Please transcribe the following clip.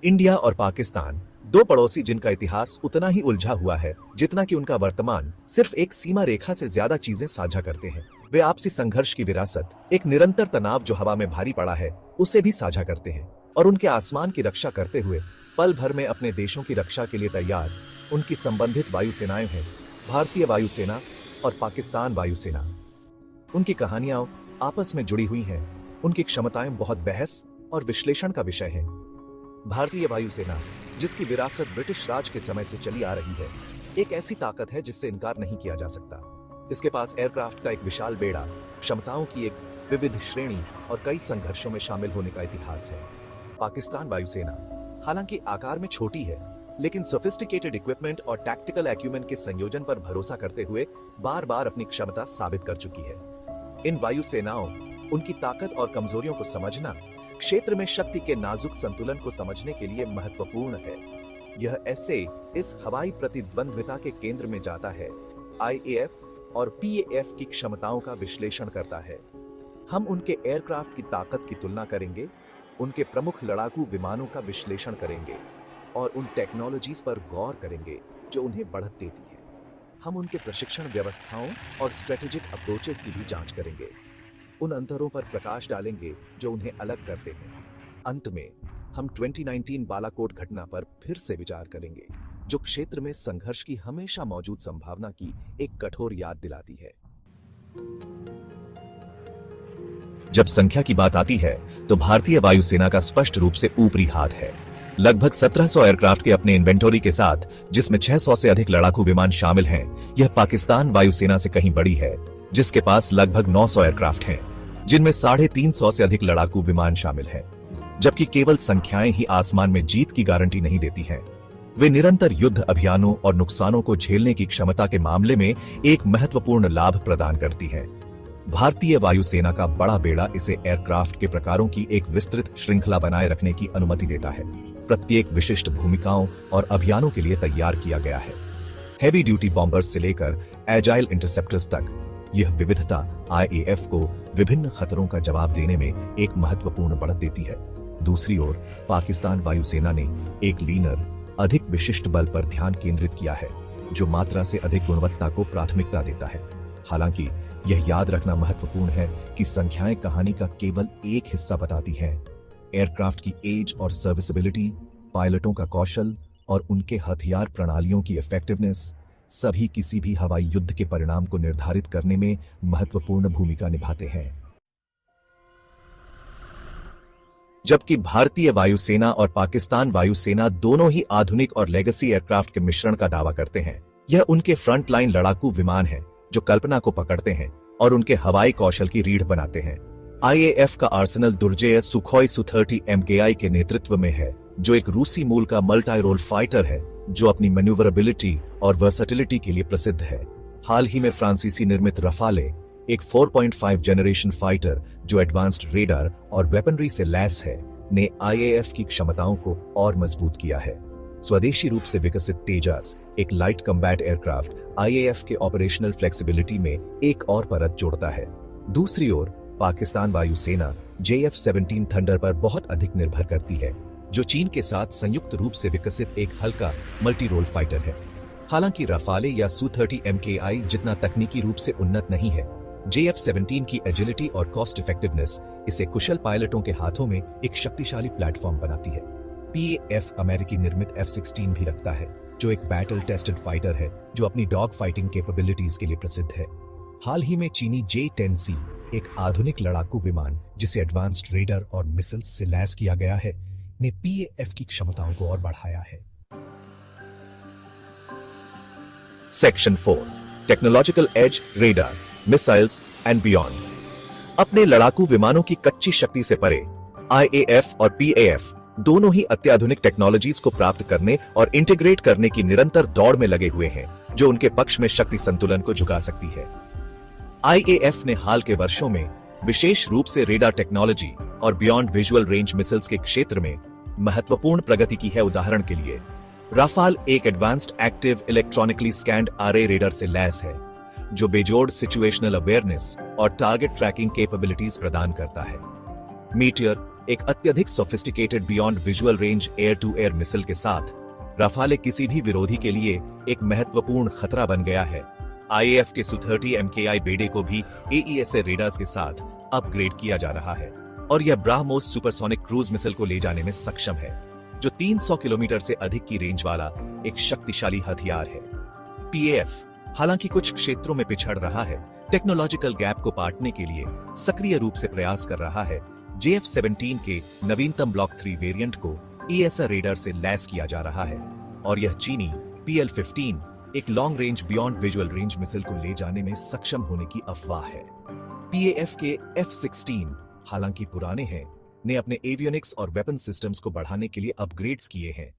India और पाकिस्तान दो पड़ोसी जिनका इतिहास उतना ही उलझा हुआ है जितना कि उनका वर्तमान, सिर्फ एक सीमा रेखा से ज्यादा चीजें साझा करते हैं। वे आपसी संघर्ष की विरासत, एक निरंतर तनाव जो हवा में भारी पड़ा है, उसे भी साझा करते हैं। और उनके आसमान की रक्षा करते हुए पल भर में अपने देशों की रक्षा के लिए तैयार उनकी संबंधित वायुसेनाएं हैं, भारतीय वायुसेना और पाकिस्तान वायुसेना। उनकी कहानियां आपस में जुड़ी हुई हैं, उनकी क्षमताएं बहुत बहस और विश्लेषण का विषय हैं। भारतीय वायुसेना, जिसकी विरासत ब्रिटिश राज के समय से चली आ रही है, एक ऐसी ताकत है जिससे इनकार नहीं किया जा सकता। इसके पास एयरक्राफ्ट का एक विशाल बेड़ा, क्षमताओं की एक विविध श्रेणी और कई संघर्षों में शामिल होने का इतिहास है। पाकिस्तान वायुसेना हालांकि आकार में छोटी है, लेकिन सोफिस्टिकेटेड इक्विपमेंट और टैक्टिकल एक्यूमेंट के संयोजन पर भरोसा करते हुए बार बार अपनी क्षमता साबित कर चुकी है। इन वायुसेनाओं, उनकी ताकत और कमजोरियों को समझना क्षेत्र में शक्ति के नाजुक संतुलन को समझने के लिए महत्वपूर्ण है। यह ऐसे इस हवाई प्रतिद्वंद्विता के केंद्र में जाता है। आईएएफ और पीएएफ की क्षमताओं का विश्लेषण करता है। हम उनके एयरक्राफ्ट की ताकत की तुलना करेंगे, उनके प्रमुख लड़ाकू विमानों का विश्लेषण करेंगे और उन टेक्नोलॉजीज पर गौर करेंगे जो उन्हें बढ़त देती है। हम उनके प्रशिक्षण व्यवस्थाओं और स्ट्रेटेजिक अप्रोचेस की भी जांच करेंगे, उन अंतरों पर प्रकाश डालेंगे जो उन्हें अलग करते हैं। अंत में हम 2019 बालाकोट घटना पर फिर से विचार करेंगे, जो क्षेत्र में संघर्ष की हमेशा मौजूद संभावना की एक कठोर याद दिलाती है। जब संख्या की बात आती है तो भारतीय वायुसेना का स्पष्ट रूप से ऊपरी हाथ है। लगभग 1700 एयरक्राफ्ट के अपने इन्वेंटरी के साथ, जिसमें 600 से अधिक लड़ाकू विमान शामिल हैं, यह पाकिस्तान वायुसेना से कहीं बड़ी है, जिसके पास लगभग 900 एयरक्राफ्ट हैं, जिनमें 350 से अधिक लड़ाकू विमान शामिल हैं। जबकि केवल संख्याएं ही आसमान में जीत की गारंटी नहीं देती हैं। वे निरंतर युद्ध अभियानों और नुकसानों को झेलने की क्षमता के मामले में एक महत्वपूर्ण लाभ प्रदान करती है। भारतीय वायुसेना का बड़ा बेड़ा इसे एयरक्राफ्ट के प्रकारों की एक विस्तृत श्रृंखला बनाए रखने की अनुमति देता है। प्रत्येक विशिष्ट भूमिकाओं और अभियानों के लिए तैयार किया गया है। हेवी ड्यूटी बॉम्बर्स से लेकर एजाइल इंटरसेप्टर्स तक, यह विविधता आईएएफ को विभिन्न खतरों का जवाब देने में एक महत्वपूर्ण बढ़त देती है। दूसरी ओर पाकिस्तान वायुसेना ने एक लीनर, अधिक विशिष्ट बल पर ध्यान केंद्रित किया है, जो मात्रा से अधिक गुणवत्ता को प्राथमिकता देता है। हालांकि यह याद रखना महत्वपूर्ण है कि संख्याएं कहानी का केवल एक हिस्सा बताती हैं। एयरक्राफ्ट की एज और सर्विसिबिलिटी, पायलटों का कौशल और उनके हथियार प्रणालियों की इफेक्टिवनेस सभी किसी भी हवाई युद्ध के परिणाम को निर्धारित करने में महत्वपूर्ण भूमिका निभाते हैं। जबकि भारतीय वायुसेना और पाकिस्तान वायुसेना दोनों ही आधुनिक और लेगेसी एयरक्राफ्ट के मिश्रण का दावा करते हैं, यह उनके फ्रंटलाइन लड़ाकू विमान हैं जो कल्पना को पकड़ते हैं और उनके हवाई कौशल की रीढ़ बनाते हैं। आईएएफ का आर्सेनल दुर्जेय सुखोई Su-30 MKI के नेतृत्व में है, जो एक रूसी मूल का मल्टी रोल फाइटर है जो अपनी मैन्यूवरेबिलिटी और वर्सेटिलिटी के लिए प्रसिद्ध है। हाल ही में फ्रांसीसी निर्मित रफाले, एक 4.5 जनरेशन फाइटर जो एडवांस्ड रेडार और वेपनरी से लैस है, ने आईएएफ की क्षमताओं को और मजबूत किया है। स्वदेशी रूप से विकसित तेजस, एक लाइट कम्बैट एयरक्राफ्ट, आईएएफ के ऑपरेशनल फ्लेक्सिबिलिटी में एक और परत जोड़ता है। दूसरी ओर पाकिस्तान वायुसेना JF-17 थंडर पर बहुत अधिक निर्भर करती है, जो चीन के साथ संयुक्त रूप से विकसित एक हल्का मल्टी रोल फाइटर है। हालांकि रफाले या Su-30 MKI जितना तकनीकी रूप से उन्नत नहीं है, JF-17 की एजिलिटी और कॉस्ट इफेक्टिवनेस इसे कुशल पायलटों के हाथों में एक शक्तिशाली प्लेटफॉर्म बनाती है। पीएएफ अमेरिकी निर्मित F-16 भी रखता है, जो एक बैटल टेस्टेड फाइटर है जो अपनी डॉग फाइटिंग कैपेबिलिटीज के लिए प्रसिद्ध है। हाल ही में चीनी J-10C, एक आधुनिक लड़ाकू विमान जिसे एडवांस्ड रेडर और मिसाइल्स से लैस किया गया है, ने पीएएफ की क्षमताओं को और बढ़ाया है। Section 4, technological edge, radar, missiles and beyond. अपने लड़ाकू विमानों की कच्ची शक्ति से परे, आईएएफ और पीएएफ दोनों ही अत्याधुनिक टेक्नोलॉजीज को प्राप्त करने और इंटीग्रेट करने की निरंतर दौड़ में लगे हुए हैं, जो उनके पक्ष में शक्ति संतुलन को झुका सकती है। आईएएफ ने हाल के वर्षों में विशेष रूप से रेडार टेक्नोलॉजी और बियॉन्ड विजुअल रेंज मिसाइल्स के क्षेत्र में महत्वपूर्ण प्रगति की है। उदाहरण के लिए, राफाल एक advanced active electronically scanned array radar से लैस है, जो बेजोड़ सिचुएशनल अवेयरनेस और टारगेट ट्रैकिंग कैपेबिलिटीज प्रदान करता है। मीटियर एक अत्यधिक sophisticated beyond visual range air to air missile के साथ राफाले किसी भी विरोधी के लिए एक महत्वपूर्ण खतरा बन गया है। आईएएफ के Su-30 MKI बेड़े को भी AESA रेडार्स के साथ अपग्रेड किया जा रहा है और यह ब्राह्मोस सुपरसोनिक क्रूज मिसाइल को ले जाने में सक्षम है, जो 300 किलोमीटर से अधिक की रेंज वाला एक शक्तिशाली हथियार है। पीएएफ हालांकि कुछ क्षेत्रों में पिछड़ रहा है, टेक्नोलॉजिकल गैप को पाटने के लिए सक्रिय रूप से प्रयास कर रहा है। JF-17 के नवीनतम ब्लॉक 3 वेरिएंट को ESA रेडार से लैस किया जा रहा है और यह चीनी PL-15 एक long range beyond visual range missile को ले जाने में सक्षम होने की अफवाह है। PAF के F-16 हालांकि पुराने हैं, ने अपने एवियोनिक्स और वेपन सिस्टम्स को बढ़ाने के लिए अपग्रेड्स किए हैं